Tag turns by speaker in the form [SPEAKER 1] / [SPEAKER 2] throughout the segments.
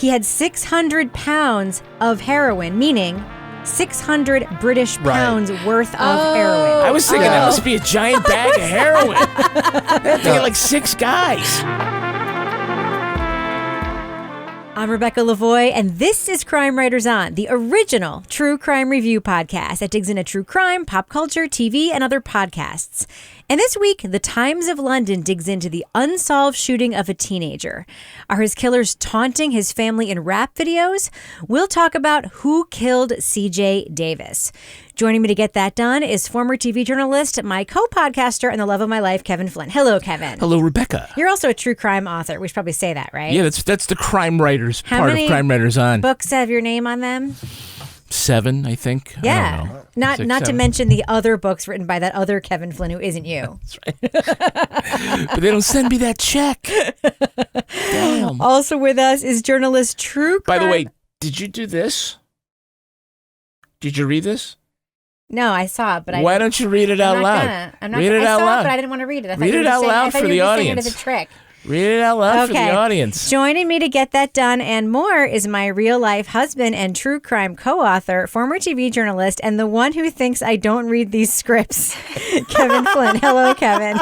[SPEAKER 1] He had 600 pounds of heroin, meaning 600 British pounds worth of heroin.
[SPEAKER 2] I was thinking that must be a giant bag of heroin. They're thinking like 6 guys.
[SPEAKER 1] I'm Rebecca Lavoie, and this is Crime Writers On, the original true crime review podcast that digs into true crime, pop culture, TV, and other podcasts. And this week, The Times of London digs into the unsolved shooting of a teenager. Are his killers taunting his family in rap videos? We'll talk about who killed CJ Davis. Joining me to get that done is former TV journalist, my co-podcaster, and the love of my life, Kevin Flynn. Hello, Kevin.
[SPEAKER 2] Hello, Rebecca.
[SPEAKER 1] You're also a true crime author. We should probably say that, right?
[SPEAKER 2] Yeah, that's the crime writers
[SPEAKER 1] How
[SPEAKER 2] part of
[SPEAKER 1] many
[SPEAKER 2] Crime Writers On.
[SPEAKER 1] books have your name on them?
[SPEAKER 2] 7, I think.
[SPEAKER 1] Yeah.
[SPEAKER 2] I don't know.
[SPEAKER 1] Not
[SPEAKER 2] 6,
[SPEAKER 1] to
[SPEAKER 2] 7.
[SPEAKER 1] mention the other books written by that other Kevin Flynn who isn't you.
[SPEAKER 2] That's right. But they don't send me that check. Damn.
[SPEAKER 1] Also with us is journalist True Crime.
[SPEAKER 2] By the way, did you do this? Did you read this?
[SPEAKER 1] No, I saw it, but
[SPEAKER 2] Why don't you read it out loud?
[SPEAKER 1] Read
[SPEAKER 2] it out
[SPEAKER 1] I saw
[SPEAKER 2] loud.
[SPEAKER 1] it, but I didn't want to read it. I thought
[SPEAKER 2] Read
[SPEAKER 1] you
[SPEAKER 2] it
[SPEAKER 1] were
[SPEAKER 2] out
[SPEAKER 1] saying-
[SPEAKER 2] loud
[SPEAKER 1] I thought
[SPEAKER 2] for
[SPEAKER 1] you
[SPEAKER 2] the
[SPEAKER 1] were just saying
[SPEAKER 2] audience.
[SPEAKER 1] it as a trick.
[SPEAKER 2] Read it out loud for the audience.
[SPEAKER 1] Joining me to get that done and more is my real-life husband and true crime co-author, former TV journalist, and the one who thinks I don't read these scripts, Kevin Flynn. Hello, Kevin.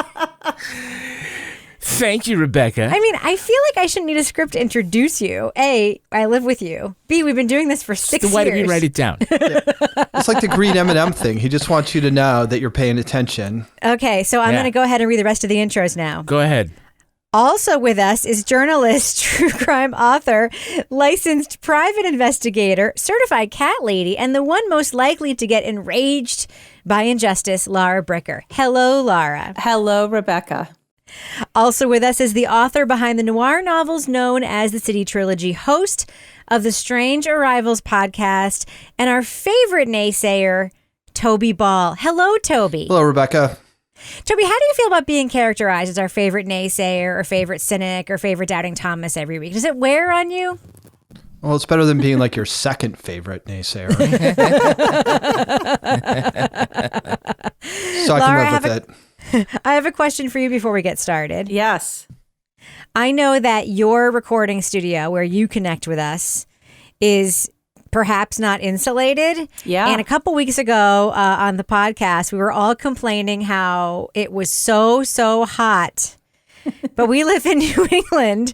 [SPEAKER 2] Thank you, Rebecca.
[SPEAKER 1] I mean, I feel like I shouldn't need a script to introduce you. A, I live with you. B, we've been doing this for 6 years.
[SPEAKER 2] Why did you write it down?
[SPEAKER 3] It's like the green M&M thing. He just wants you to know that you're paying attention.
[SPEAKER 1] Okay, so I'm going to go ahead and read the rest of the intros now.
[SPEAKER 2] Go ahead.
[SPEAKER 1] Also with us is journalist, true crime author, licensed private investigator, certified cat lady, and the one most likely to get enraged by injustice, Lara Bricker. Hello, Lara.
[SPEAKER 4] Hello, Rebecca.
[SPEAKER 1] Also with us is the author behind the noir novels known as the City Trilogy, host of the Strange Arrivals podcast, and our favorite naysayer, Toby Ball. Hello, Toby.
[SPEAKER 3] Hello, Rebecca.
[SPEAKER 1] Toby, how do you feel about being characterized as our favorite naysayer or favorite cynic or favorite doubting Thomas every week? Does it wear on you?
[SPEAKER 3] Well, it's better than being like your second favorite naysayer. So I
[SPEAKER 1] Laura,
[SPEAKER 3] can live with it.
[SPEAKER 1] I have a question for you before we get started.
[SPEAKER 4] Yes.
[SPEAKER 1] I know that your recording studio where you connect with us is perhaps not insulated.
[SPEAKER 4] Yeah.
[SPEAKER 1] And a couple weeks ago on the podcast, we were all complaining how it was so hot. But we live in New England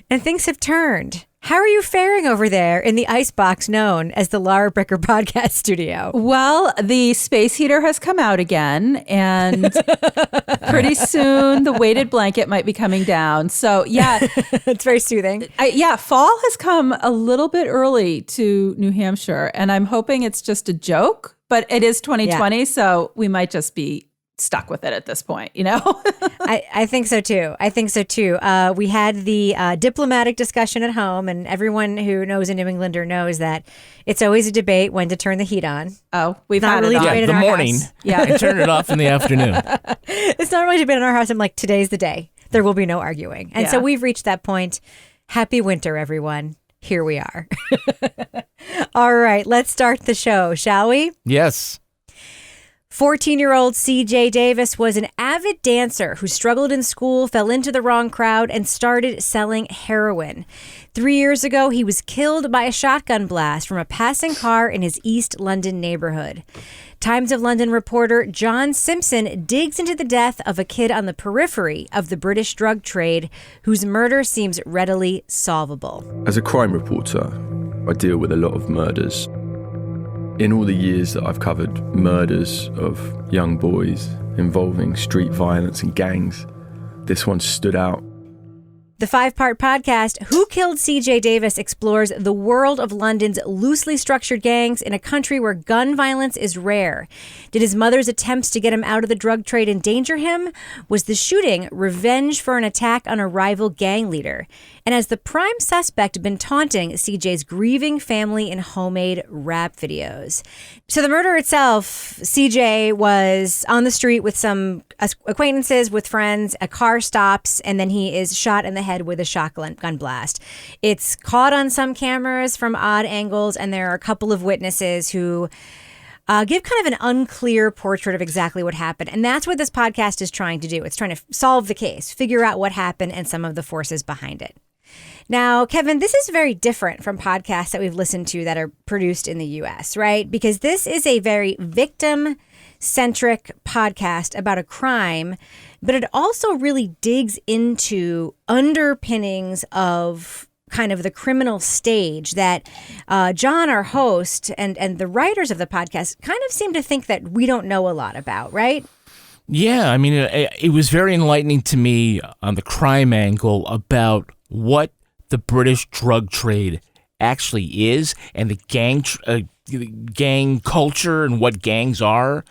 [SPEAKER 1] and things have turned. How are you faring over there in the icebox known as the Lara Bricker podcast studio?
[SPEAKER 4] Well, the space heater has come out again, and pretty soon the weighted blanket might be coming down. So, yeah.
[SPEAKER 1] It's very soothing.
[SPEAKER 4] Fall has come a little bit early to New Hampshire, and I'm hoping it's just a joke, but it is 2020, so we might just be stuck with it at this point, you know?
[SPEAKER 1] I think so too. We had the diplomatic discussion at home, and everyone who knows a New Englander knows that it's always a debate when to turn the heat on.
[SPEAKER 4] Oh, we've
[SPEAKER 1] Not
[SPEAKER 4] had
[SPEAKER 1] really
[SPEAKER 4] it on.
[SPEAKER 1] debate in
[SPEAKER 2] the
[SPEAKER 1] our
[SPEAKER 2] morning.
[SPEAKER 1] house.
[SPEAKER 4] Yeah.
[SPEAKER 2] And turn it off in the afternoon.
[SPEAKER 1] It's not really a debate in our house. I'm like, today's the day. There will be no arguing. And so
[SPEAKER 4] Yeah.
[SPEAKER 1] we've reached that point. Happy winter, everyone. Here we are. All right, let's start the show, shall we?
[SPEAKER 2] Yes.
[SPEAKER 1] 14-year-old CJ Davis was an avid dancer who struggled in school, fell into the wrong crowd, and started selling heroin. 3 years ago, he was killed by a shotgun blast from a passing car in his East London neighborhood. Times of London reporter John Simpson digs into the death of a kid on the periphery of the British drug trade whose murder seems readily solvable.
[SPEAKER 5] As a crime reporter, I deal with a lot of murders. In all the years that I've covered murders of young boys involving street violence and gangs, this one stood out.
[SPEAKER 1] The 5-part podcast, Who Killed CJ Davis, explores the world of London's loosely structured gangs in a country where gun violence is rare. Did his mother's attempts to get him out of the drug trade endanger him? Was the shooting revenge for an attack on a rival gang leader? And has the prime suspect been taunting CJ's grieving family in homemade rap videos? So the murder itself, CJ was on the street with some acquaintances, with friends. A car stops, and then he is shot in the head with a shotgun blast. It's caught on some cameras from odd angles, and there are a couple of witnesses who give kind of an unclear portrait of exactly what happened. And that's what this podcast is trying to do. It's trying to solve the case, figure out what happened and some of the forces behind it. Now, Kevin, this is very different from podcasts that we've listened to that are produced in the U.S., right? Because this is a very victim-centric podcast about a crime, but it also really digs into underpinnings of kind of the criminal stage that John, our host, and the writers of the podcast kind of seem to think that we don't know a lot about, right?
[SPEAKER 2] Yeah, I mean, it was very enlightening to me on the crime angle about what the British drug trade actually is and the gang culture and what gangs are.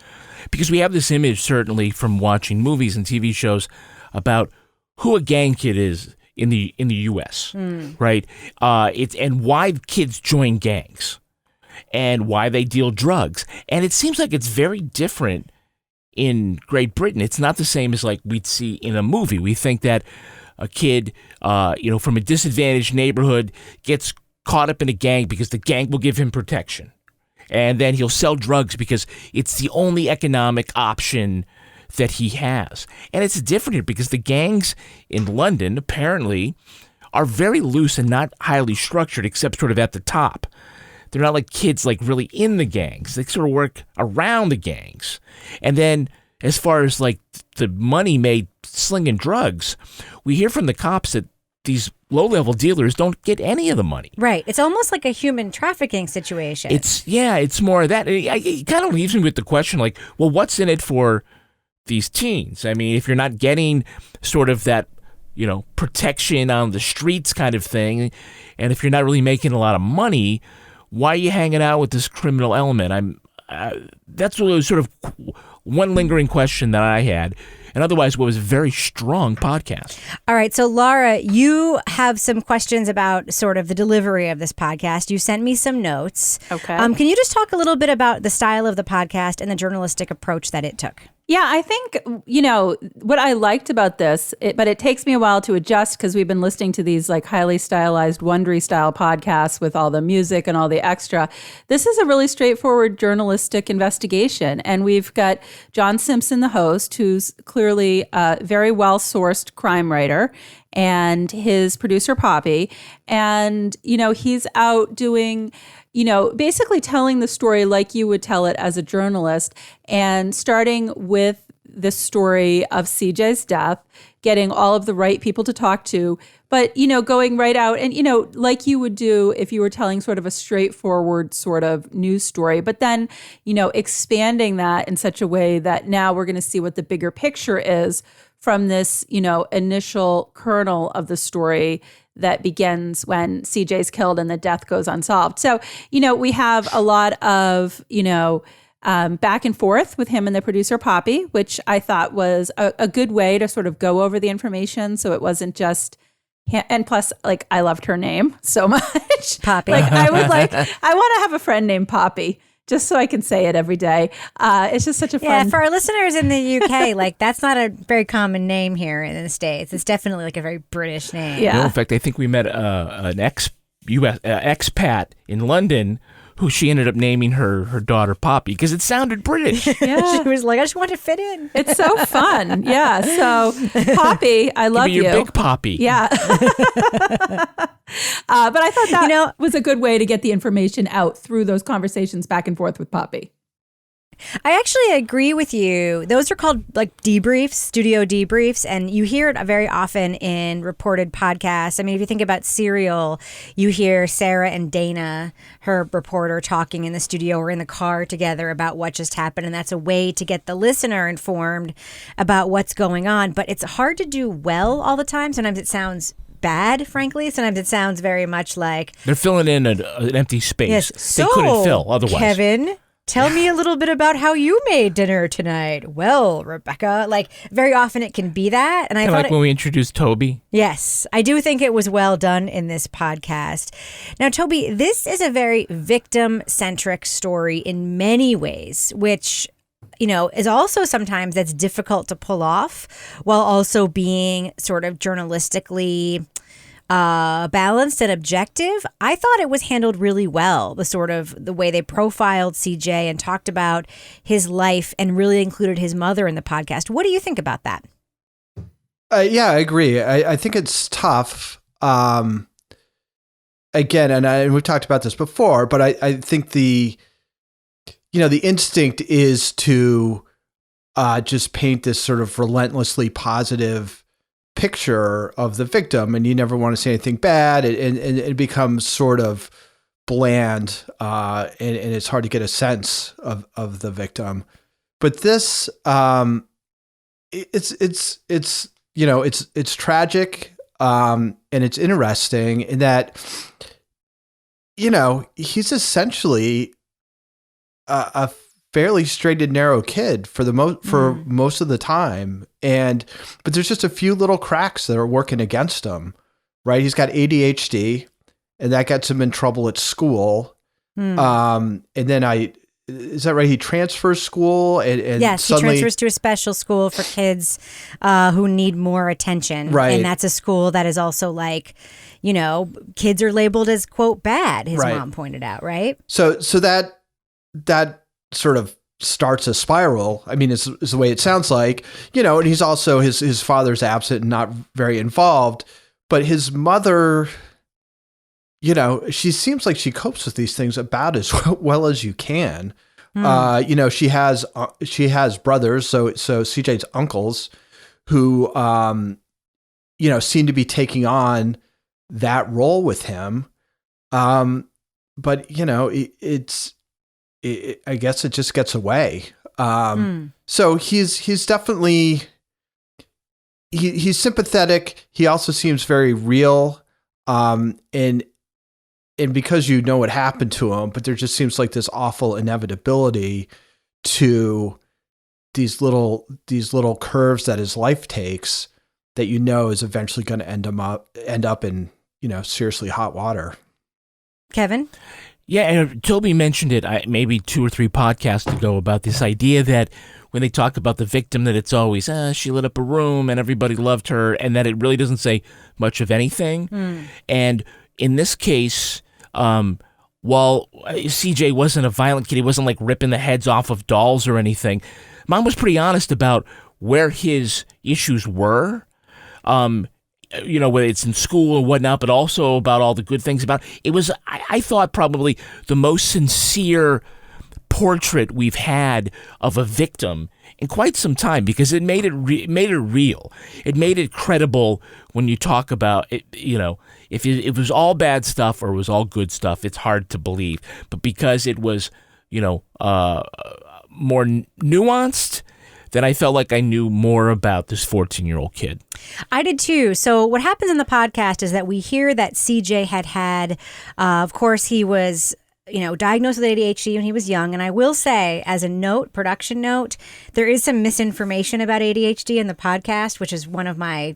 [SPEAKER 2] Because we have this image, certainly, from watching movies and TV shows about who a gang kid is in the U.S., right? And why kids join gangs and why they deal drugs. And it seems like it's very different in Great Britain. It's not the same as like we'd see in a movie. We think that a kid, from a disadvantaged neighborhood gets caught up in a gang because the gang will give him protection. And then he'll sell drugs because it's the only economic option that he has. And it's different here because the gangs in London apparently are very loose and not highly structured except sort of at the top. They're not like kids like really in the gangs. They sort of work around the gangs. And then as far as like the money made slinging drugs, we hear from the cops that these low-level dealers don't get any of the money.
[SPEAKER 1] Right. It's almost like a human trafficking situation.
[SPEAKER 2] It's more of that. It kind of leaves me with the question like, well, what's in it for these teens? I mean, if you're not getting sort of that, protection on the streets kind of thing, and if you're not really making a lot of money, why are you hanging out with this criminal element? That's really sort of one lingering question that I had. And otherwise, what was a very strong podcast.
[SPEAKER 1] All right. So, Laura, you have some questions about sort of the delivery of this podcast. You sent me some notes.
[SPEAKER 4] Okay.
[SPEAKER 1] Can you just talk a little bit about the style of the podcast and the journalistic approach that it took?
[SPEAKER 4] Yeah, I think, what I liked about this, but it takes me a while to adjust because we've been listening to these like highly stylized Wondery style podcasts with all the music and all the extra. This is a really straightforward journalistic investigation. And we've got John Simpson, the host, who's clearly a very well-sourced crime writer, and his producer, Poppy. And, he's out doing basically telling the story like you would tell it as a journalist, and starting with the story of CJ's death, getting all of the right people to talk to, but, going right out and, like you would do if you were telling sort of a straightforward sort of news story, but then, expanding that in such a way that now we're going to see what the bigger picture is from this, initial kernel of the story that begins when CJ's killed and the death goes unsolved. So, we have a lot of, back and forth with him and the producer, Poppy, which I thought was a good way to sort of go over the information. So it wasn't just, and plus, like, I loved her name so much.
[SPEAKER 1] Poppy.
[SPEAKER 4] Like, I want to have a friend named Poppy, just so I can say it every day. It's just such a fun.
[SPEAKER 1] Yeah, for our listeners in the UK, like that's not a very common name here in the States. It's definitely like a very British name.
[SPEAKER 4] Yeah.
[SPEAKER 2] In fact, I think we met an ex-US expat in London who she ended up naming her daughter Poppy because it sounded British.
[SPEAKER 4] Yeah.
[SPEAKER 1] She was like, I just want to fit in.
[SPEAKER 4] It's so fun. Yeah. So Poppy, I love you.
[SPEAKER 2] Your big Poppy.
[SPEAKER 4] Yeah. But I thought that was a good way to get the information out through those conversations back and forth with Poppy.
[SPEAKER 1] I actually agree with you. Those are called like debriefs, studio debriefs, and you hear it very often in reported podcasts. I mean, if you think about Serial, you hear Sarah and Dana, her reporter, talking in the studio or in the car together about what just happened, and that's a way to get the listener informed about what's going on. But it's hard to do well all the time. Sometimes it sounds bad, frankly. Sometimes it sounds very much like
[SPEAKER 2] they're filling in an empty space
[SPEAKER 1] yes.
[SPEAKER 2] they couldn't fill otherwise.
[SPEAKER 1] Kevin, tell me a little bit about how you made dinner tonight. Well, Rebecca, like very often it can be that. And I thought
[SPEAKER 2] like when we introduced Toby.
[SPEAKER 1] Yes, I do think it was well done in this podcast. Now, Toby, this is a very victim-centric story in many ways, which is also sometimes that's difficult to pull off while also being sort of journalistically balanced and objective. I thought it was handled really well, the way they profiled CJ and talked about his life and really included his mother in the podcast. What do you think about that?
[SPEAKER 3] Yeah, I agree. I think it's tough again, and we've talked about this before, but I think the instinct is to just paint this sort of relentlessly positive picture of the victim, and you never want to say anything bad, and it becomes sort of bland, and it's hard to get a sense of the victim. But this, it's tragic, and it's interesting in that, he's essentially a fairly straight and narrow kid for most of the time, but there's just a few little cracks that are working against him, right? He's got ADHD, and that gets him in trouble at school. And then is that right? He transfers school, and
[SPEAKER 1] yes,
[SPEAKER 3] suddenly,
[SPEAKER 1] he transfers to a special school for kids who need more attention,
[SPEAKER 3] right?
[SPEAKER 1] And that's a school that is also like, kids are labeled as quote bad. His
[SPEAKER 3] right.
[SPEAKER 1] mom pointed out, right?
[SPEAKER 3] So that sort of starts a spiral. I mean, is the way it sounds like, and he's also, his father's absent and not very involved, but his mother, she seems like she copes with these things about as well as you can. She has brothers. So CJ's uncles who, seem to be taking on that role with him. But I guess it just gets away. So he's definitely, he's sympathetic. He also seems very real. And because what happened to him, but there just seems like this awful inevitability to these little curves that his life takes that is eventually going to end up in, seriously hot water.
[SPEAKER 1] Kevin?
[SPEAKER 2] Yeah, and Toby mentioned it maybe 2 or 3 podcasts ago about this idea that when they talk about the victim, that it's always, she lit up a room and everybody loved her, and that it really doesn't say much of anything. And in this case, while CJ wasn't a violent kid, he wasn't like ripping the heads off of dolls or anything, Mom was pretty honest about where his issues were. Whether it's in school or whatnot, but also about all the good things about it. Was, I thought, probably the most sincere portrait we've had of a victim in quite some time, because it made it real. It made it credible when you talk about it. If it was all bad stuff or it was all good stuff, it's hard to believe. But because it was, more nuanced, then I felt like I knew more about this 14-year-old kid.
[SPEAKER 1] I did too. So what happens in the podcast is that we hear that CJ had, of course, he was, diagnosed with ADHD when he was young. And I will say, as a production note, there is some misinformation about ADHD in the podcast, which is one of my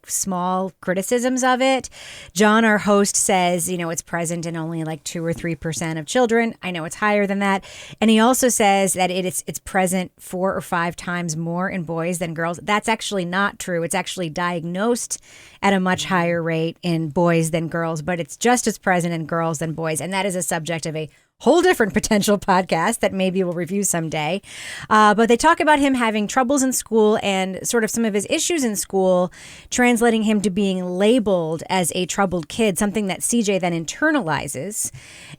[SPEAKER 1] small criticisms of it. John, our host, says, it's present in only 2 or 3% of children. I know it's higher than that. And he also says that it's present 4 or 5 times more in boys than girls. That's actually not true. It's actually diagnosed at a much higher rate in boys than girls, but it's just as present in girls than boys. And that is a subject of a whole different potential podcast that maybe we'll review someday. But they talk about him having troubles in school and sort of some of his issues in school, translating him to being labeled as a troubled kid, something that CJ then internalizes.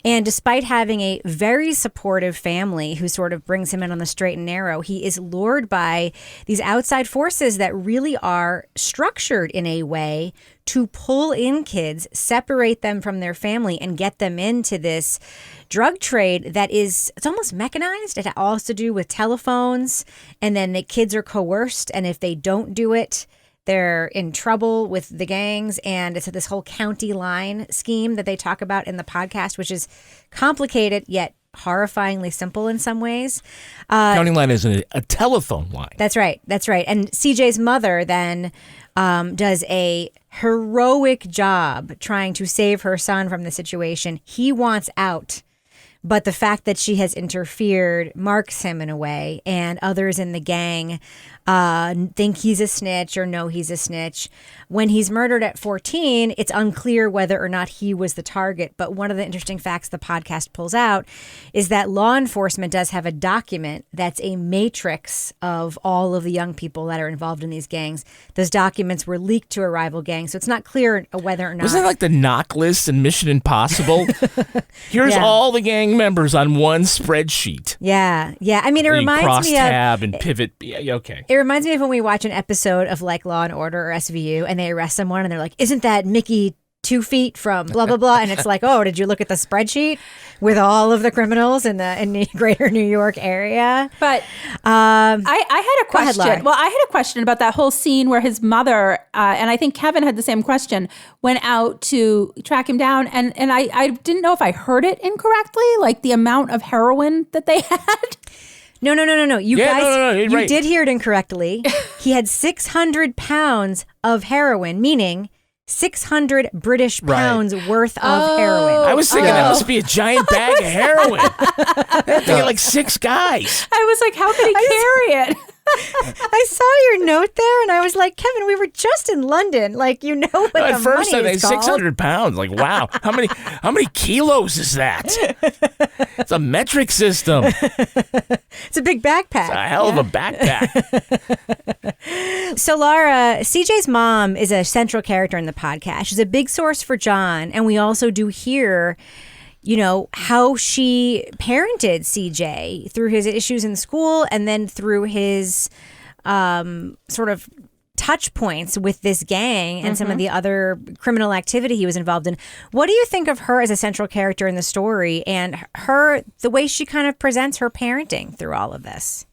[SPEAKER 1] And despite having a very supportive family who sort of brings him in on the straight and narrow, he is lured by these outside forces that really are structured in a way to pull in kids, separate them from their family, and get them into this drug trade that it's almost mechanized. It all has to do with telephones, and then the kids are coerced, and if they don't do it, they're in trouble with the gangs. And it's this whole county line scheme that they talk about in the podcast, which is complicated yet horrifyingly simple in some ways.
[SPEAKER 2] County line is a telephone line.
[SPEAKER 1] That's right. And CJ's mother then does a heroic job trying to save her son from the situation. He wants out, but the fact that she has interfered marks him in a way, and others in the gang think he's a snitch or know he's a snitch. When he's murdered at 14, it's unclear whether or not he was the target. But one of the interesting facts the podcast pulls out is that law enforcement does have a document that's a matrix of all of the young people that are involved in these gangs. Those documents were leaked to a rival gang, so it's not clear whether or not.
[SPEAKER 2] Wasn't it like the knock list in Mission Impossible? Here's all the gang members on one spreadsheet.
[SPEAKER 1] Yeah. I mean, it reminds
[SPEAKER 2] cross
[SPEAKER 1] me of
[SPEAKER 2] tab and pivot. Yeah, okay.
[SPEAKER 1] It reminds me of when we watch an episode of like Law and Order or SVU and they arrest someone and they're like, isn't that Mickey 2 feet from blah, blah, blah? And it's like, oh, did you look at the spreadsheet with all of the criminals in the greater New York area?
[SPEAKER 4] But I had a question.
[SPEAKER 1] Laura.
[SPEAKER 4] Well, I had a question about that whole scene where his mother, and I think Kevin had the same question, went out to track him down. And I didn't know if I heard it incorrectly, like the amount of heroin that they had.
[SPEAKER 1] No. You
[SPEAKER 2] you're right.
[SPEAKER 1] did hear it incorrectly. He had 600 pounds of heroin, meaning 600 British pounds worth of heroin.
[SPEAKER 2] I was thinking that must be a giant bag of heroin. They had like 6 guys.
[SPEAKER 4] I was like, how could he carry it?
[SPEAKER 1] I saw your note there, and I was like, Kevin, we were just in London. Like, you know what
[SPEAKER 2] At
[SPEAKER 1] the
[SPEAKER 2] first, I
[SPEAKER 1] money
[SPEAKER 2] think
[SPEAKER 1] is called.
[SPEAKER 2] 600 pounds. Like, wow, how many kilos is that? It's a metric system.
[SPEAKER 1] It's a big backpack.
[SPEAKER 2] It's a hell of a backpack.
[SPEAKER 1] So, Laura, CJ's mom is a central character in the podcast. She's a big source for John, and we also do hear, you know, how she parented CJ through his issues in school and then through his sort of touch points with this gang and some of the other criminal activity he was involved in. What do you think of her as a central character in the story and the way she kind of presents her parenting through all of this?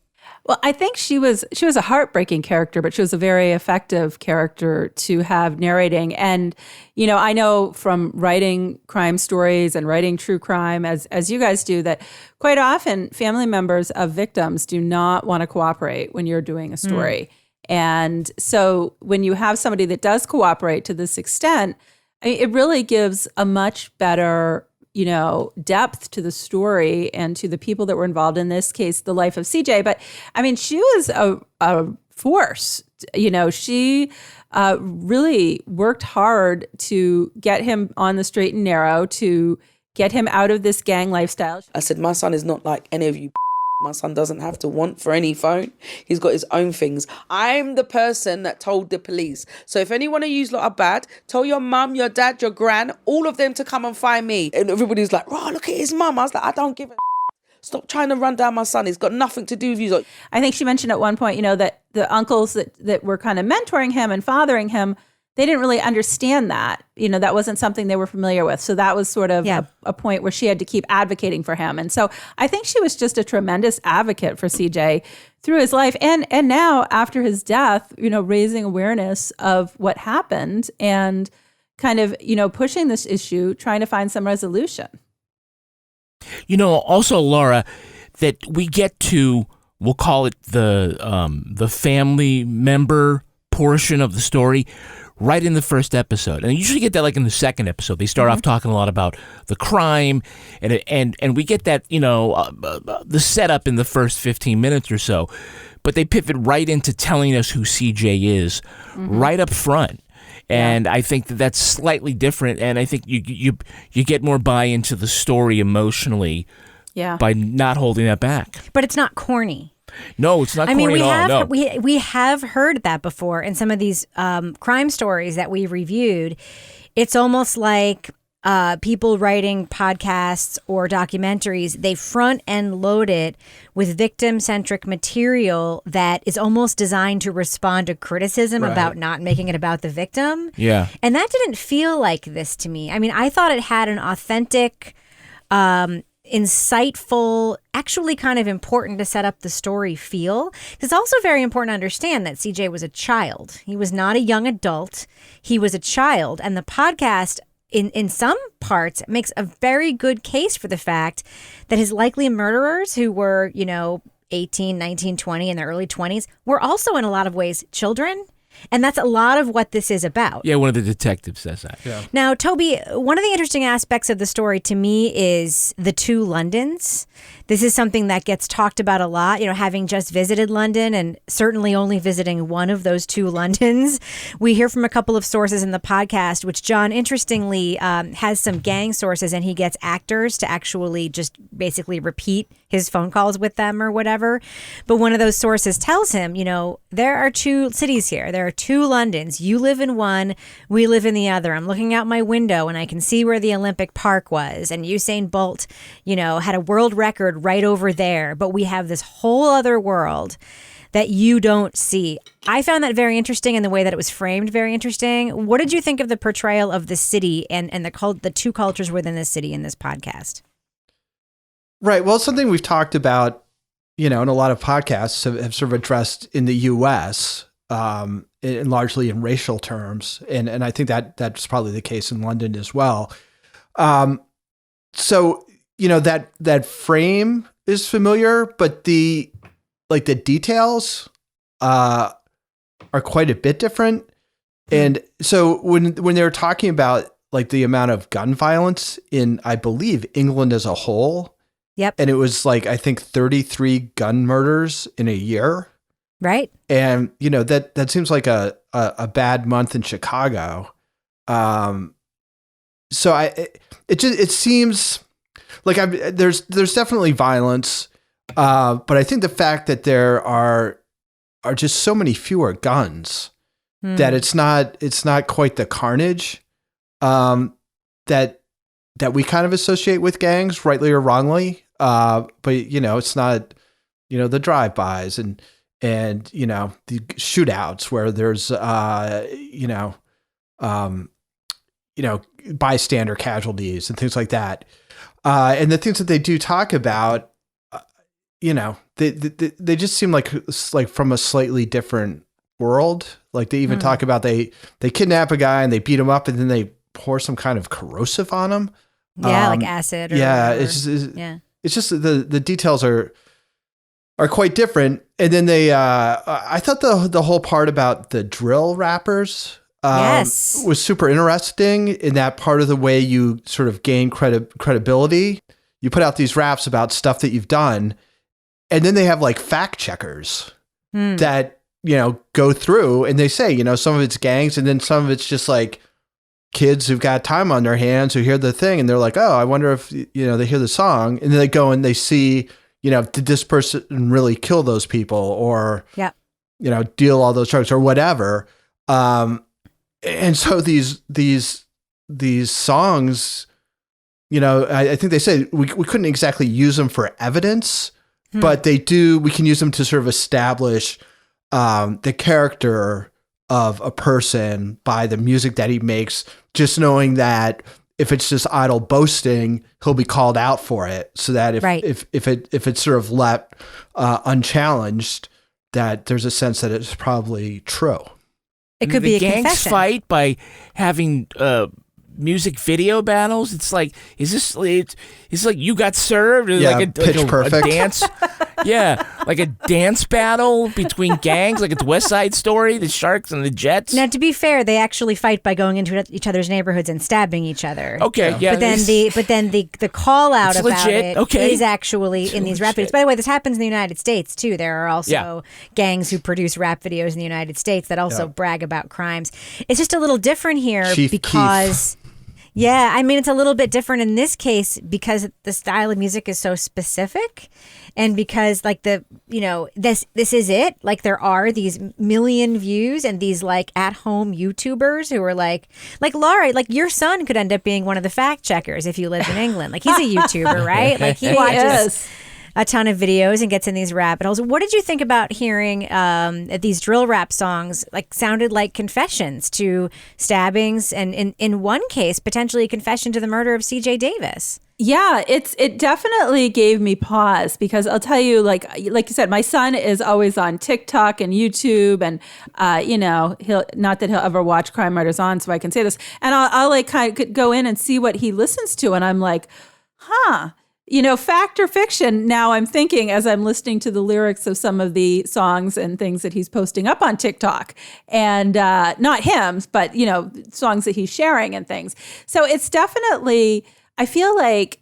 [SPEAKER 4] Well, I think she was a heartbreaking character, but she was a very effective character to have narrating. And, you know, I know from writing crime stories and writing true crime, as you guys do, that quite often family members of victims do not want to cooperate when you're doing a story. And so when you have somebody that does cooperate to this extent, it really gives a much better, you know, depth to the story and to the people that were involved, in this case, the life of CJ. But I mean, she was a force. You know, she really worked hard to get him on the straight and narrow, to get him out of this gang lifestyle.
[SPEAKER 6] I said, my son is not like any of you. My son doesn't have to want for any phone. He's got his own things. I'm the person that told the police. So if anyone of you lot are bad, tell your mum, your dad, your gran, all of them to come and find me. And everybody's like, oh, look at his mum. I was like, I don't give a stop trying to run down my son. He's got nothing to do with you.
[SPEAKER 4] I think she mentioned at one point, you know, that the uncles that were kind of mentoring him and fathering him, they didn't really understand that. You know, that wasn't something they were familiar with. So that was sort of a point where she had to keep advocating for him. And so I think she was just a tremendous advocate for CJ through his life. And now after his death, you know, raising awareness of what happened and kind of, you know, pushing this issue, trying to find some resolution.
[SPEAKER 2] You know, also, Laura, that we get to, we'll call it the family member portion of the story right in the first episode. And you usually get that like in the second episode. They start off talking a lot about the crime and we get that, you know, the setup in the first 15 minutes or so. But they pivot right into telling us who CJ is right up front. And I think that that's slightly different. And I think you get more buy into the story emotionally by not holding that back.
[SPEAKER 1] But it's not corny.
[SPEAKER 2] No, it's not corny at all. No.
[SPEAKER 1] We have heard that before in some of these crime stories that we reviewed. It's almost like people writing podcasts or documentaries, they front and load it with victim-centric material that is almost designed to respond to criticism about not making it about the victim.
[SPEAKER 2] Yeah.
[SPEAKER 1] And that didn't feel like this to me. I mean, I thought it had an authentic, insightful, actually kind of important to set up the story feel. It's also very important to understand that CJ was a child. He was not a young adult. He was a child. And the podcast, in some parts, makes a very good case for the fact that his likely murderers, who were, you know, 18, 19, 20, in their early 20s, were also in a lot of ways children. And that's a lot of what this is about.
[SPEAKER 2] Yeah, one of the detectives says that.
[SPEAKER 3] Yeah.
[SPEAKER 1] Now, Toby, one of the interesting aspects of the story to me is the two Londons. This is something that gets talked about a lot, having just visited London and certainly only visiting one of those two Londons. We hear from a couple of sources in the podcast, which John, interestingly, has some gang sources, and he gets actors to actually just basically repeat his phone calls with them or whatever. But one of those sources tells him, there are two cities here. There are two Londons. You live in one, we live in the other. I'm looking out my window and I can see where the Olympic Park was. And Usain Bolt, had a world record right over there. But we have this whole other world that you don't see. I found that very interesting, and the way that it was framed very interesting. What did you think of the portrayal of the city and the two cultures within the city in this podcast?
[SPEAKER 3] Right. Well, something we've talked about, in a lot of podcasts have sort of addressed in the U.S., and largely in racial terms. And I think that's probably the case in London as well. So, that frame is familiar, but the details are quite a bit different. And so when they were talking about the amount of gun violence in, I believe, England as a whole.
[SPEAKER 1] Yep.
[SPEAKER 3] And it was I think 33 gun murders in a year.
[SPEAKER 1] Right.
[SPEAKER 3] And, that seems like a bad month in Chicago. So it seems like there's definitely violence. But I think the fact that there are just so many fewer guns that it's not quite the carnage, that we kind of associate with gangs, rightly or wrongly. But it's not, the drive-bys and the shootouts where there's, bystander casualties and things like that. And the things that they do talk about, they just seem like from a slightly different world. Like they even talk about they kidnap a guy and they beat him up and then they pour some kind of corrosive on him.
[SPEAKER 1] Yeah, like acid. Or
[SPEAKER 3] yeah,
[SPEAKER 1] whatever.
[SPEAKER 3] It's just the details are quite different. And then I thought the whole part about the drill rappers was super interesting in that part of the way you sort of gain credibility. You put out these raps about stuff that you've done, and then they have fact checkers that, go through and they say, some of it's gangs and then some of it's just kids who've got time on their hands who hear the thing and they're like, oh, I wonder if, they hear the song, and then they go and they see, did this person really kill those people or, deal all those drugs or whatever. And so these songs, I think they say we couldn't exactly use them for evidence, but we can use them to sort of establish the character of a person by the music that he makes, just knowing that if it's just idle boasting, he'll be called out for it. So that if it's sort of left unchallenged, that there's a sense that it's probably true.
[SPEAKER 1] It could be a
[SPEAKER 2] gangs
[SPEAKER 1] confession.
[SPEAKER 2] Fight by having music video battles. It's it's like You Got Served.
[SPEAKER 3] Yeah, Pitch Perfect.
[SPEAKER 2] A dance. Yeah, like a dance battle between gangs, like it's West Side Story, the Sharks and the Jets.
[SPEAKER 1] Now, to be fair, they actually fight by going into each other's neighborhoods and stabbing each other.
[SPEAKER 2] Okay, yeah.
[SPEAKER 1] But then the call out about
[SPEAKER 2] legit.
[SPEAKER 1] it is actually in these rap videos. By the way, this happens in the United States too. There are also gangs who produce rap videos in the United States that also brag about crimes. It's just a little different here because. Yeah, I mean, it's a little bit different in this case because the style of music is so specific, and because this is it. There are these million views and these at home YouTubers who are like Laura, your son could end up being one of the fact checkers if you live in England. He's a YouTuber, right? He watches a ton of videos and gets in these rabbit holes. What did you think about hearing these drill rap songs sounded like confessions to stabbings and in one case potentially a confession to the murder of CJ Davis?
[SPEAKER 4] Yeah, it definitely gave me pause because I'll tell you, like you said, my son is always on TikTok and YouTube, and he'll not that he'll ever watch Crime Writers On, so I can say this, and I'll kind of go in and see what he listens to, and I'm like, huh. Fact or fiction, now I'm thinking as I'm listening to the lyrics of some of the songs and things that he's posting up on TikTok, and not hymns, but, songs that he's sharing and things. So it's definitely, I feel like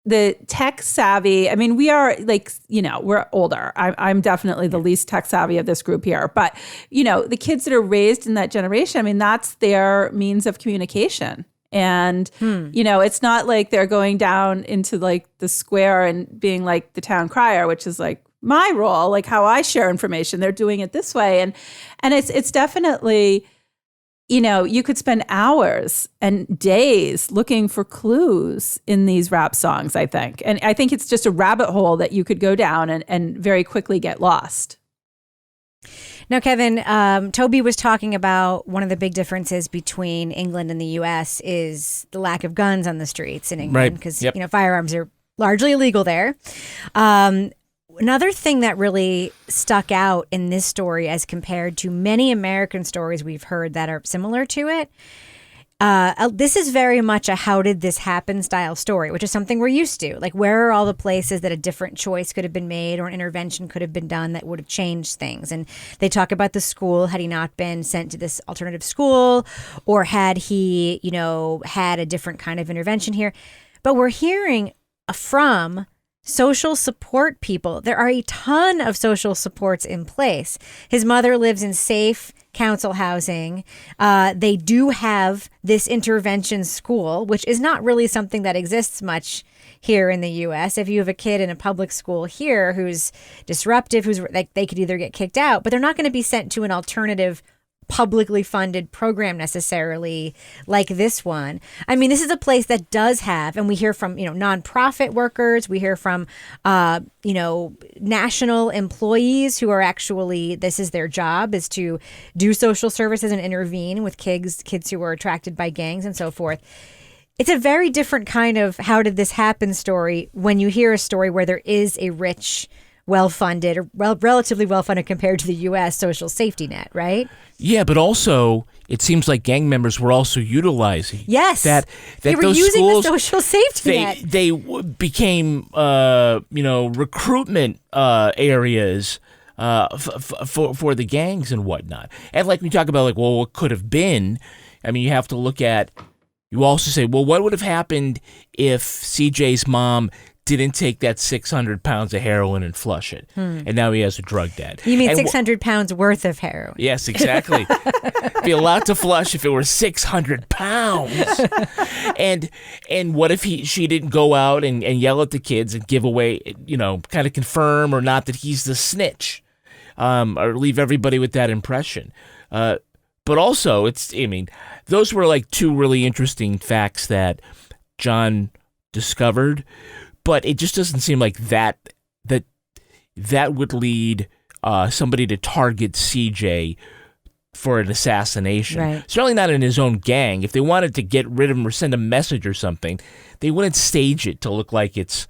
[SPEAKER 4] the tech savvy, I mean, we are we're older. I'm definitely the least tech savvy of this group here. But, the kids that are raised in that generation, I mean, that's their means of communication. And, it's not like they're going down into like the square and being like the town crier, which is like my role, like how I share information. They're doing it this way. And it's definitely, you could spend hours and days looking for clues in these rap songs, I think. And I think it's just a rabbit hole that you could go down and very quickly get lost.
[SPEAKER 1] Now, Kevin, Toby was talking about one of the big differences between England and the U.S. is the lack of guns on the streets in England, because firearms are largely illegal there. Another thing that really stuck out in this story as compared to many American stories we've heard that are similar to it, this is very much a how did this happen style story, which is something we're used to. Like, where are all the places that a different choice could have been made or an intervention could have been done that would have changed things? And they talk about the school. Had he not been sent to this alternative school, or had he, had a different kind of intervention here? But we're hearing from social support people. There are a ton of social supports in place. His mother lives in safe council housing. They do have this intervention school, which is not really something that exists much here in the U.S. If you have a kid in a public school here who's disruptive, who's like, they could either get kicked out, but they're not going to be sent to an alternative publicly funded program necessarily like this one. I mean, this is a place that does have, and we hear from, nonprofit workers, we hear from, national employees who are actually, this is their job, is to do social services and intervene with kids who are attracted by gangs and so forth. It's a very different kind of how did this happen story when you hear a story where there is a rich, well-funded, or relatively well-funded compared to the U.S. social safety net, right?
[SPEAKER 2] Yeah, but also it seems like gang members were also utilizing that
[SPEAKER 1] they were
[SPEAKER 2] those
[SPEAKER 1] using
[SPEAKER 2] schools,
[SPEAKER 1] the social safety net.
[SPEAKER 2] They became recruitment areas for the gangs and whatnot. And like we talk about, what could have been. I mean, you have to look at. You also say, well, what would have happened if CJ's mom didn't take that 600 pounds of heroin and flush it, and now he has a drug debt.
[SPEAKER 1] You mean 600 pounds worth of heroin?
[SPEAKER 2] Yes, exactly. Be a lot to flush if it were 600 pounds. And what if she didn't go out and yell at the kids and give away, kind of confirm or not that he's the snitch, or leave everybody with that impression. But also, those were like two really interesting facts that John discovered. But it just doesn't seem like that would lead somebody to target CJ for an assassination.
[SPEAKER 1] Right.
[SPEAKER 2] Certainly not in his own gang. If they wanted to get rid of him or send a message or something, they wouldn't stage it to look like it's,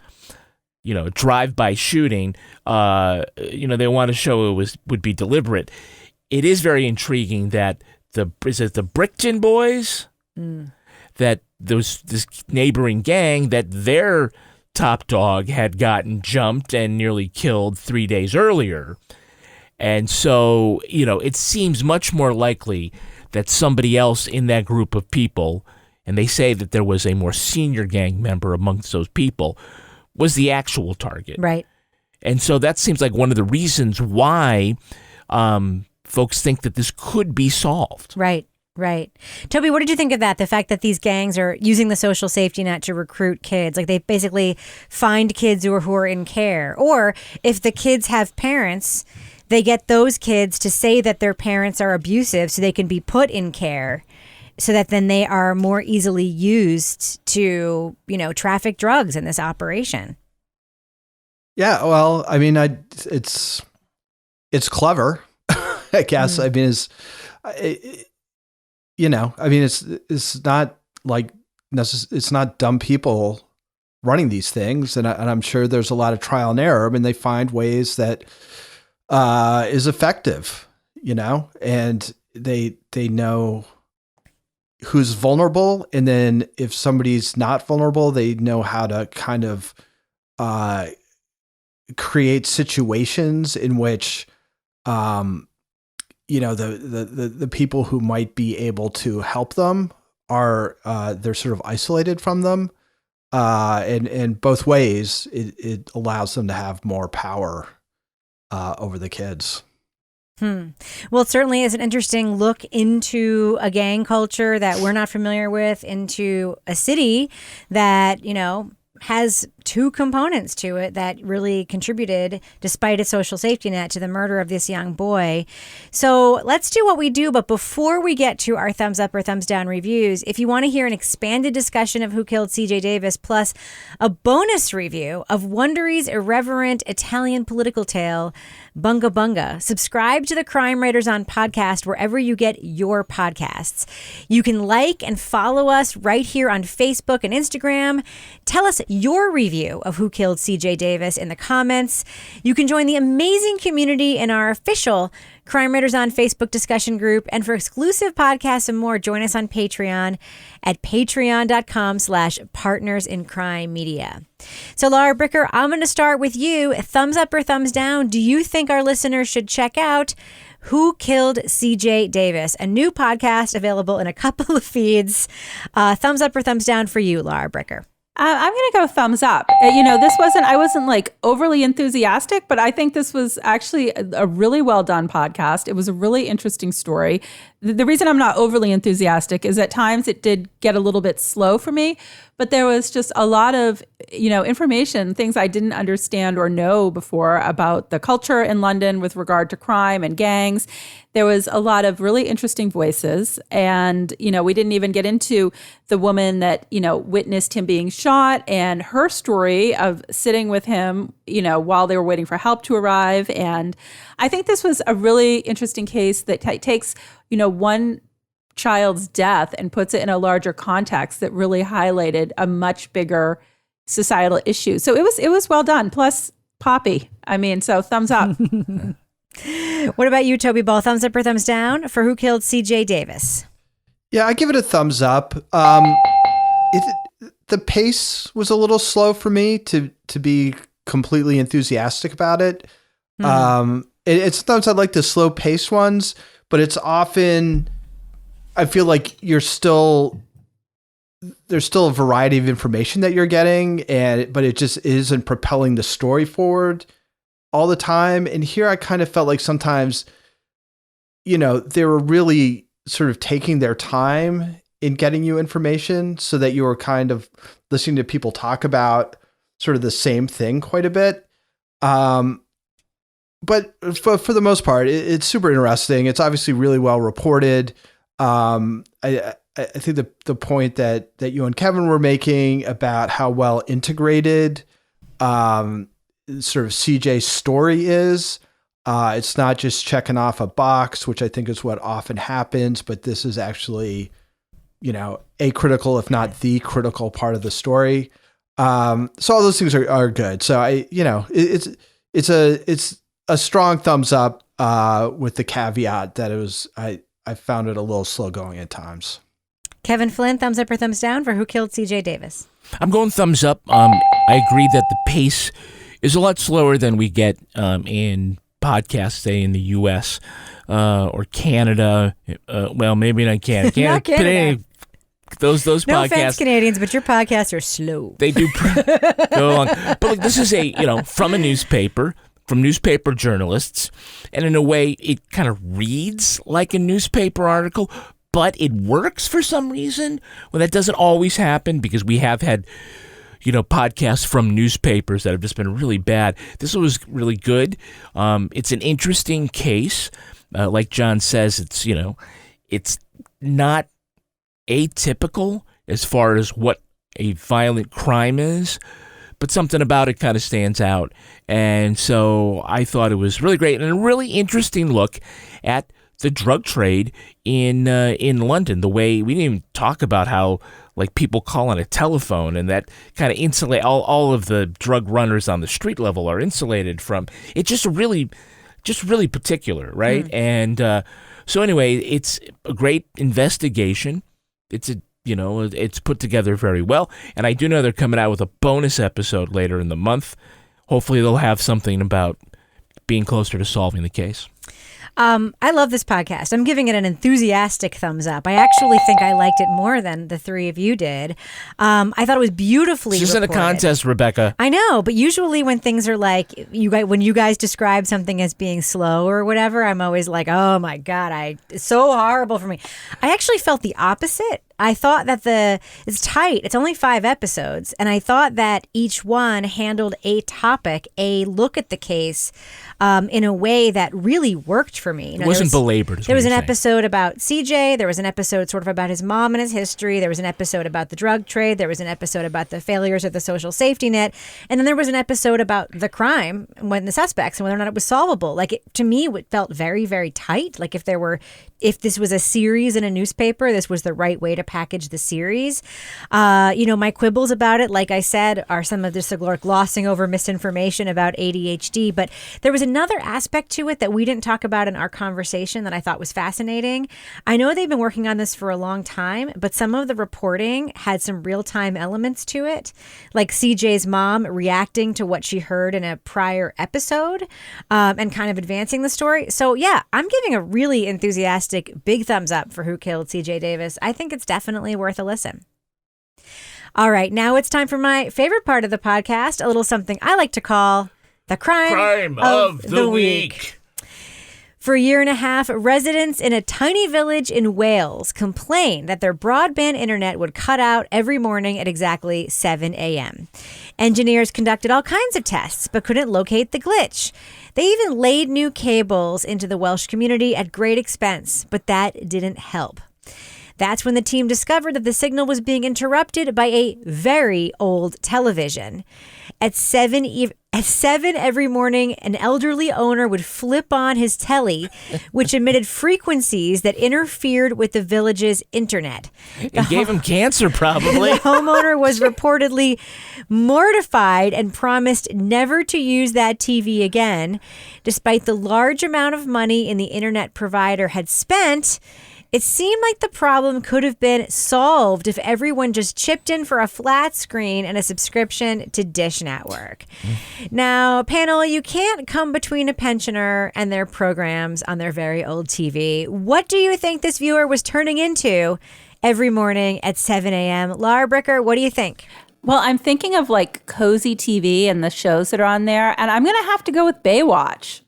[SPEAKER 2] a drive-by shooting. They want to show would be deliberate. It is very intriguing that the Brickton boys, that this neighboring gang, that their top dog had gotten jumped and nearly killed 3 days earlier. And so, it seems much more likely that somebody else in that group of people, and they say that there was a more senior gang member amongst those people, was the actual target.
[SPEAKER 1] Right.
[SPEAKER 2] And so that seems like one of the reasons why folks think that this could be solved.
[SPEAKER 1] Right. Right. Toby, what did you think of that? The fact that these gangs are using the social safety net to recruit kids. Like, they basically find kids who are in care. Or if the kids have parents, they get those kids to say that their parents are abusive so they can be put in care, so that then they are more easily used to, traffic drugs in this operation.
[SPEAKER 3] Yeah, well, I mean, it's clever, I guess. I mean, it's not like it's not dumb people running these things, and I'm sure there's a lot of trial and error. I mean, they find ways that is effective, and they know who's vulnerable, and then if somebody's not vulnerable, they know how to kind of create situations in which, the people who might be able to help them are, they're sort of isolated from them. And in both ways, it allows them to have more power over the kids.
[SPEAKER 1] Well, it certainly is an interesting look into a gang culture that we're not familiar with, into a city that, has two components to it that really contributed, despite its social safety net, to the murder of this young boy. So let's do what we do. But before we get to our thumbs up or thumbs down reviews, if you want to hear an expanded discussion of Who Killed CJ Davis, plus a bonus review of Wondery's irreverent Italian political tale, Bunga Bunga, subscribe to the Crime Writers On podcast wherever you get your podcasts. You can like and follow us right here on Facebook and Instagram. Tell us your review of Who Killed CJ Davis in the comments. You can join the amazing community in our official Crime Writers On Facebook discussion group. And for exclusive podcasts and more, join us on Patreon at patreon.com/partners in crime media. So Laura Bricker, I'm going to start with you. Thumbs up or thumbs down? Do you think our listeners should check out Who Killed CJ Davis, a new podcast available in a couple of feeds? Thumbs up or thumbs down for you, Laura Bricker?
[SPEAKER 4] I'm going to go thumbs up. I wasn't like overly enthusiastic, but I think this was actually a really well done podcast. It was a really interesting story. The reason I'm not overly enthusiastic is at times it did get a little bit slow for me, but there was just a lot of, information, things I didn't understand or know before about the culture in London with regard to crime and gangs. There was a lot of really interesting voices. And, we didn't even get into the woman that, witnessed him being shot and her story of sitting with him, while they were waiting for help to arrive. And I think this was a really interesting case that takes, one child's death and puts it in a larger context that really highlighted a much bigger societal issue. So it was well done. Plus Poppy. So thumbs up.
[SPEAKER 1] What about you, Toby Ball? Thumbs up or thumbs down for Who Killed CJ Davis?
[SPEAKER 3] Yeah, I give it a thumbs up. The pace was a little slow for me to be completely enthusiastic about it. It's sometimes I like the slow paced ones, but it's often I feel like there's still a variety of information that you're getting, but it just isn't propelling the story forward all the time. And here I kind of felt like sometimes, they were really sort of taking their time in getting you information so that you were kind of listening to people talk about sort of the same thing quite a bit. But for the most part, it's super interesting. It's obviously really well reported. I think the point that you and Kevin were making about how well integrated sort of CJ's story is. It's not just checking off a box, which I think is what often happens, but this is actually, a critical, if not the critical part of the story. So all those things are good. So it's a strong thumbs up with the caveat that I found it a little slow going at times.
[SPEAKER 1] Kevin Flynn, thumbs up or thumbs down for Who Killed CJ Davis?
[SPEAKER 2] I'm going thumbs up. I agree that the pace is a lot slower than we get in podcasts, say in the U.S. Or Canada. Well, maybe not Canada.
[SPEAKER 1] Not Canada.
[SPEAKER 2] But anyway, those
[SPEAKER 1] No
[SPEAKER 2] podcasts.
[SPEAKER 1] offense, Canadians, but your podcasts are slow.
[SPEAKER 2] They do go along. But this is from a newspaper, from newspaper journalists, and in a way, it kind of reads like a newspaper article, but it works for some reason. Well, that doesn't always happen because we have had, podcasts from newspapers that have just been really bad. This was really good. It's an interesting case. Like John says, it's not atypical as far as what a violent crime is, but something about it kind of stands out. And so I thought it was really great and a really interesting look at the drug trade in London. The way we didn't even talk about how people call on a telephone, and that kind of insulate all of the drug runners on the street level are insulated from it. Just really particular, right? And so anyway, it's a great investigation. It's a it's put together very well. And I do know they're coming out with a bonus episode later in the month. Hopefully they'll have something about being closer to solving the case.
[SPEAKER 1] I love this podcast. I'm giving it an enthusiastic thumbs up. I actually think I liked it more than the three of you did. I thought it was beautifully
[SPEAKER 2] This isn't a contest, Rebecca.
[SPEAKER 1] I know, but usually when things are like, when you guys describe something as being slow or whatever, I'm always like, oh my God, it's so horrible for me. I actually felt the opposite. I thought that it's tight. It's only 5 episodes. And I thought that each one handled a topic, a look at the case in a way that really worked for me.
[SPEAKER 2] It wasn't belabored.
[SPEAKER 1] There was an episode about CJ. There was an episode sort of about his mom and his history. There was an episode about the drug trade. There was an episode about the failures of the social safety net. And then there was an episode about the crime and the suspects and whether or not it was solvable. To me, it felt very, very tight. Like if this was a series in a newspaper, this was the right way to package the series. My quibbles about it, like I said, are some of this glossing over misinformation about ADHD. But there was another aspect to it that we didn't talk about in our conversation that I thought was fascinating. I know they've been working on this for a long time, but some of the reporting had some real-time elements to it, like CJ's mom reacting to what she heard in a prior episode and kind of advancing the story. So yeah, I'm giving a really enthusiastic big thumbs up for Who Killed CJ Davis. I think it's definitely worth a listen. All right, now it's time for my favorite part of the podcast, a little something I like to call the crime of the week. For a year and a half, residents in a tiny village in Wales complained that their broadband internet would cut out every morning at exactly 7 a.m. Engineers conducted all kinds of tests, but couldn't locate the glitch. They even laid new cables into the Welsh community at great expense, but that didn't help. That's when the team discovered that the signal was being interrupted by a very old television. At 7 every morning, an elderly owner would flip on his telly, which emitted frequencies that interfered with the village's internet.
[SPEAKER 2] It gave him cancer, probably.
[SPEAKER 1] The homeowner was reportedly mortified and promised never to use that TV again. Despite the large amount of money the internet provider had spent, it seemed like the problem could have been solved if everyone just chipped in for a flat screen and a subscription to Dish Network. Now, panel, you can't come between a pensioner and their programs on their very old TV. What do you think this viewer was turning into every morning at 7 a.m.? Laura Bricker, what do you think?
[SPEAKER 4] Well, I'm thinking of like Cozy TV and the shows that are on there, and I'm going to have to go with Baywatch.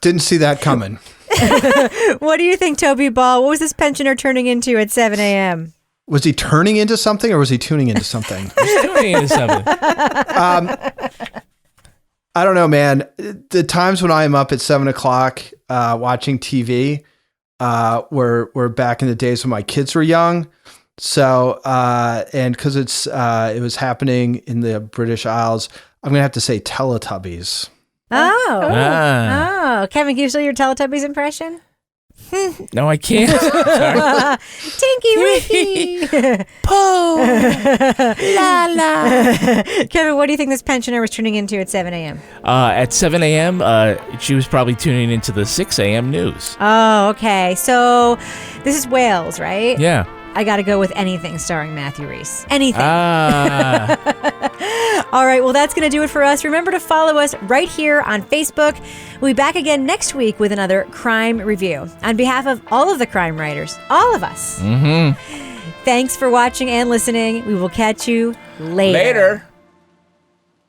[SPEAKER 3] Didn't see that coming.
[SPEAKER 1] What do you think, Toby Ball? What was this pensioner turning into at 7 a.m.?
[SPEAKER 3] Was he turning into something or was he tuning into something?
[SPEAKER 2] He's tuning into something.
[SPEAKER 3] I don't know, man. The times when I am up at 7 o'clock watching TV were back in the days when my kids were young. So, and because it was happening in the British Isles, I'm going to have to say Teletubbies.
[SPEAKER 1] Oh, Kevin, can you still your Teletubbies impression?
[SPEAKER 2] No, I can't. Sorry.
[SPEAKER 1] Tinky Winky.
[SPEAKER 2] Po. La la.
[SPEAKER 1] Kevin, what do you think this pensioner was tuning into at 7 a.m.?
[SPEAKER 2] At 7 a.m., she was probably tuning into the 6 a.m. news.
[SPEAKER 1] Oh, okay. So this is Wales, right?
[SPEAKER 2] Yeah.
[SPEAKER 1] I got to go with anything starring Matthew Rhys. Anything. All right. Well, that's going to do it for us. Remember to follow us right here on Facebook. We'll be back again next week with another crime review. On behalf of all of the crime writers, all of us, thanks for watching and listening. We will catch you later.